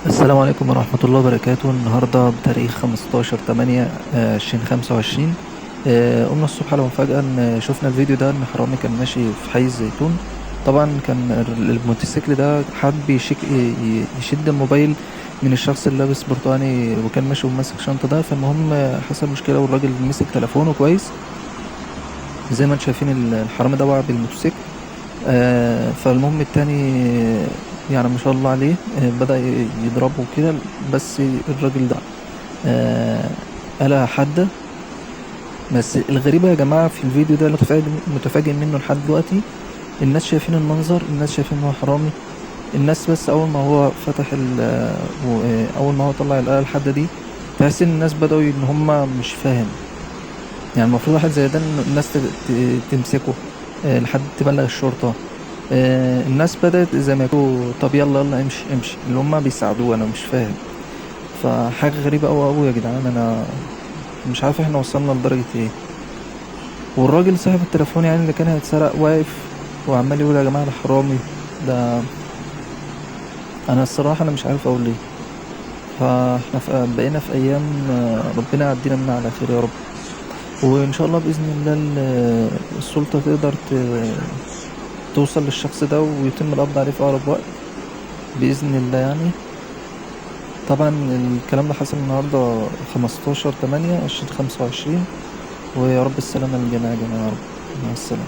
السلام عليكم ورحمة الله وبركاته. النهاردة بتاريخ 15/8/2025. قمنا الصبح على مفاجأة إن شفنا الفيديو ده، إن حرامي كان ماشي في حي الزيتون. طبعا كان الموتوسيكل ده حب يشد الموبايل من الشخص اللي لابس برتقاني وكان ماشي وماسك شنطة ده. فالمهم حصل مشكلة والراجل مسك تليفونه كويس. زي ما انتم شايفين الحرامي ده وقع بالموتوسيكل. فالمهم التاني يعني ما شاء الله عليه بدأ يضربه كده، بس الراجل ده آه، قالها حادة. بس الغريبة يا جماعة في الفيديو ده متفاجئ منه لحد دلوقتي. الناس شايفين المنظر، الناس شايفين ان هو حرامي. الناس بس اول ما هو فتح اول ما هو طلع الآلة الحادة دي، تحس ان الناس بدأوا ان هم مش فاهم. يعني المفروض واحد زي ده إن الناس تمسكه لحد تبلغ الشرطة. الناس بدأت زي ما يقولوا طب يلا يلا امشي امشي، اللي هما بيساعدوه. انا مش فاهم. فحاجة غريبة اوي اوي يا جدعان. انا مش عارف احنا وصلنا لدرجة ايه. والراجل صاحب التليفون يعني اللي كان هيتسرق واقف وعمال يقول يا جماعة ده حرامي ده. انا الصراحة انا مش عارف اقول ايه. فاحنا بقينا في ايام ربنا يعدينا منها على خير يا رب. وان شاء الله باذن الله السلطة تقدر توصل للشخص ده ويتم القبض عليه في اقرب وقت باذن الله يعني. طبعا الكلام ده حصل النهارده 15/8/2025. ويا رب السلامة للجميع يا جماعة، يا رب. مع السلامة.